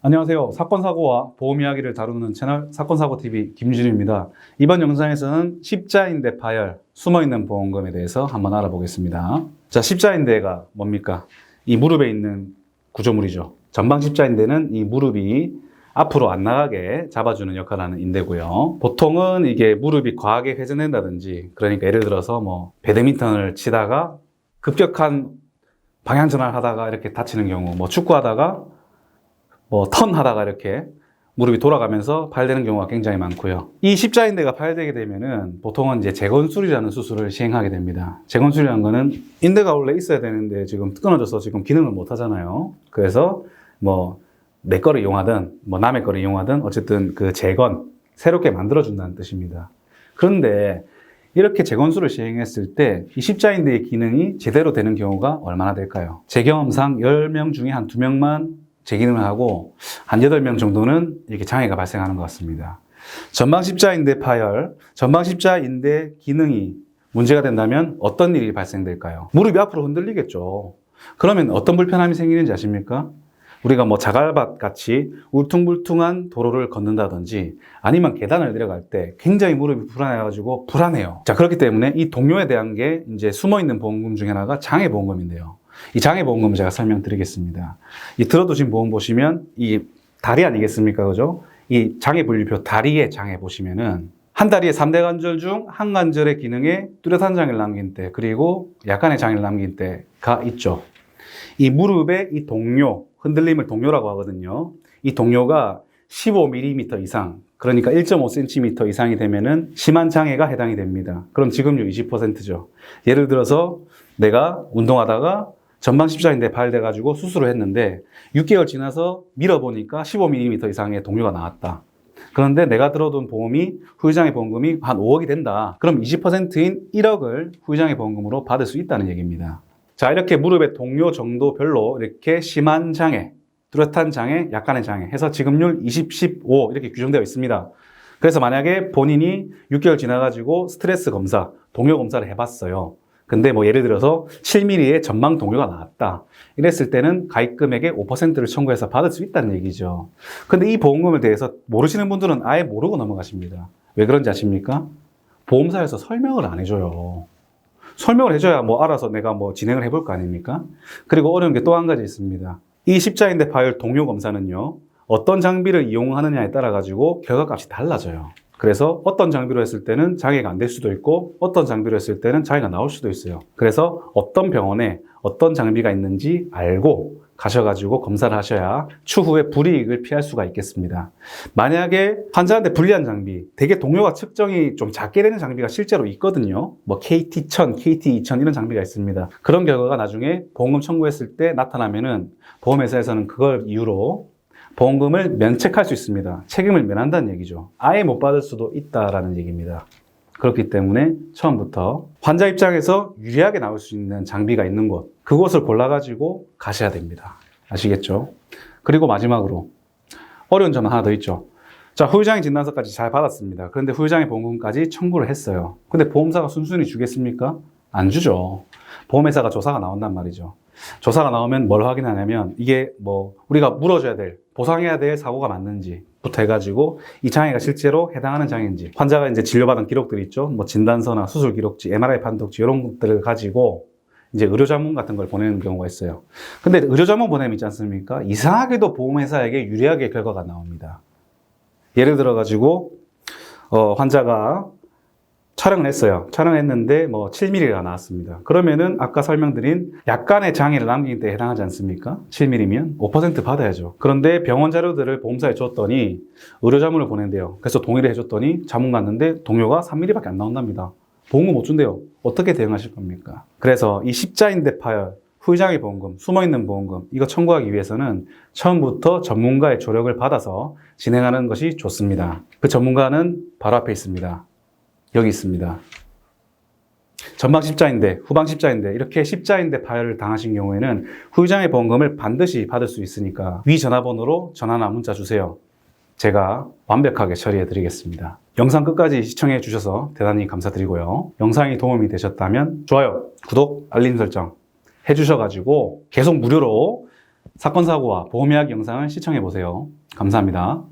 안녕하세요. 사건사고와 보험 이야기를 다루는 채널 사건사고TV 김준입니다. 이번 영상에서는 십자인대 파열, 숨어있는 보험금에 대해서 한번 알아보겠습니다. 자, 십자인대가 뭡니까? 이 무릎에 있는 구조물이죠. 전방 십자인대는 이 무릎이 앞으로 안 나가게 잡아주는 역할을 하는 인대고요. 보통은 이게 무릎이 과하게 회전된다든지, 그러니까 예를 들어서 뭐 배드민턴을 치다가 급격한 방향 전환을 하다가 이렇게 다치는 경우, 뭐 축구하다가 턴 하다가 이렇게 무릎이 돌아가면서 파열되는 경우가 굉장히 많고요. 이 십자인대가 파열되게 되면은 보통은 이제 재건술이라는 수술을 시행하게 됩니다. 재건술이라는 거는 인대가 원래 있어야 되는데 지금 끊어져서 지금 기능을 못 하잖아요. 그래서 내 거를 이용하든 남의 거를 이용하든 어쨌든 그 재건, 새롭게 만들어준다는 뜻입니다. 그런데 이렇게 재건술을 시행했을 때 이 십자인대의 기능이 제대로 되는 경우가 얼마나 될까요? 제 경험상 10명 중에 한 2명만 재기능을 하고 한 8명 정도는 이렇게 장애가 발생하는 것 같습니다. 전방 십자인대 파열, 전방 십자인대 기능이 문제가 된다면 어떤 일이 발생될까요? 무릎이 앞으로 흔들리겠죠. 그러면 어떤 불편함이 생기는지 아십니까? 우리가 자갈밭 같이 울퉁불퉁한 도로를 걷는다든지 아니면 계단을 내려갈 때 굉장히 무릎이 불안해가지고 불안해요. 자, 그렇기 때문에 이 동요에 대한 게 이제 숨어있는 보험금 중에 하나가 장애보험금인데요. 이 장애보험금을 제가 설명드리겠습니다. 이 들어두신 보험 보시면 이 다리 아니겠습니까? 그죠? 이 장애분류표 다리의 장애 보시면은 한 다리의 3대 관절 중 한 관절의 기능에 뚜렷한 장애를 남긴 때 그리고 약간의 장애를 남긴 때가 있죠. 이 무릎의 이 동요, 흔들림을 동요라고 하거든요. 이 동요가 15mm 이상, 그러니까 1.5cm 이상이 되면은 심한 장애가 해당이 됩니다. 그럼 지급률 20%죠. 예를 들어서 내가 운동하다가 전방 십자인대 파열돼가지고 수술을 했는데 6개월 지나서 밀어보니까 15mm 이상의 동요가 나왔다. 그런데 내가 들어둔 보험이 후유장애 보험금이 한 5억이 된다. 그럼 20%인 1억을 후유장애 보험금으로 받을 수 있다는 얘기입니다. 자, 이렇게 무릎의 동요 정도별로 이렇게 심한 장애, 뚜렷한 장애, 약간의 장애 해서 지급률 20, 15 이렇게 규정되어 있습니다. 그래서 만약에 본인이 6개월 지나가지고 스트레스 검사, 동요 검사를 해봤어요. 근데 예를 들어서 7mm의 전방 동요가 나왔다. 이랬을 때는 가입금액의 5%를 청구해서 받을 수 있다는 얘기죠. 근데 이 보험금에 대해서 모르시는 분들은 아예 모르고 넘어가십니다. 왜 그런지 아십니까? 보험사에서 설명을 안 해줘요. 설명을 해줘야 알아서 내가 진행을 해볼 거 아닙니까? 그리고 어려운 게 또 한 가지 있습니다. 이 십자인대 파열 동요 검사는요, 어떤 장비를 이용하느냐에 따라 가지고 결과값이 달라져요. 그래서 어떤 장비로 했을 때는 장애가 안 될 수도 있고 어떤 장비로 했을 때는 장애가 나올 수도 있어요. 그래서 어떤 병원에 어떤 장비가 있는지 알고 가셔가지고 검사를 하셔야 추후에 불이익을 피할 수가 있겠습니다. 만약에 환자한테 불리한 장비, 되게 동요가 측정이 좀 작게 되는 장비가 실제로 있거든요. KT1000, KT2000 이런 장비가 있습니다. 그런 결과가 나중에 보험금 청구했을 때 나타나면은 보험회사에서는 그걸 이유로 보험금을 면책할 수 있습니다. 책임을 면한다는 얘기죠. 아예 못 받을 수도 있다라는 얘기입니다. 그렇기 때문에 처음부터 환자 입장에서 유리하게 나올 수 있는 장비가 있는 곳, 그곳을 골라가지고 가셔야 됩니다. 아시겠죠? 그리고 마지막으로 어려운 점은 하나 더 있죠. 자, 후유장애 진단서까지 잘 받았습니다. 그런데 후유장애 보험금까지 청구를 했어요. 근데 보험사가 순순히 주겠습니까? 안 주죠. 보험회사가 조사가 나온단 말이죠. 조사가 나오면 뭘 확인하냐면 이게 우리가 물어줘야 될, 보상해야 될 사고가 맞는지부터 해가지고 이 장애가 실제로 해당하는 장애인지, 환자가 이제 진료받은 기록들이 있죠. 진단서나 수술 기록지, MRI 판독지 이런 것들을 가지고 이제 의료자문 같은 걸 보내는 경우가 있어요. 근데 의료자문 보내면 있지 않습니까? 이상하게도 보험회사에게 유리하게 결과가 나옵니다. 예를 들어가지고 환자가 촬영을 했어요. 촬영을 했는데 7mm가 나왔습니다. 그러면은 아까 설명드린 약간의 장애를 남긴 때 해당하지 않습니까? 7mm면 5% 받아야죠. 그런데 병원 자료들을 보험사에 줬더니 의료자문을 보낸대요. 그래서 동의를 해줬더니 자문 갔는데 동요가 3mm밖에 안 나온답니다. 보험금 못 준대요. 어떻게 대응하실 겁니까? 그래서 이 십자인대 파열, 후유장애 보험금, 숨어있는 보험금 이거 청구하기 위해서는 처음부터 전문가의 조력을 받아서 진행하는 것이 좋습니다. 그 전문가는 바로 앞에 있습니다. 여기 있습니다. 전방 십자인대, 후방 십자인대 이렇게 십자인대 파열을 당하신 경우에는 후유장애 보험금을 반드시 받을 수 있으니까 위 전화번호로 전화나 문자 주세요. 제가 완벽하게 처리해 드리겠습니다. 영상 끝까지 시청해 주셔서 대단히 감사드리고요. 영상이 도움이 되셨다면 좋아요, 구독, 알림 설정 해주셔가지고 계속 무료로 사건 사고와 보험 이야기 영상을 시청해 보세요. 감사합니다.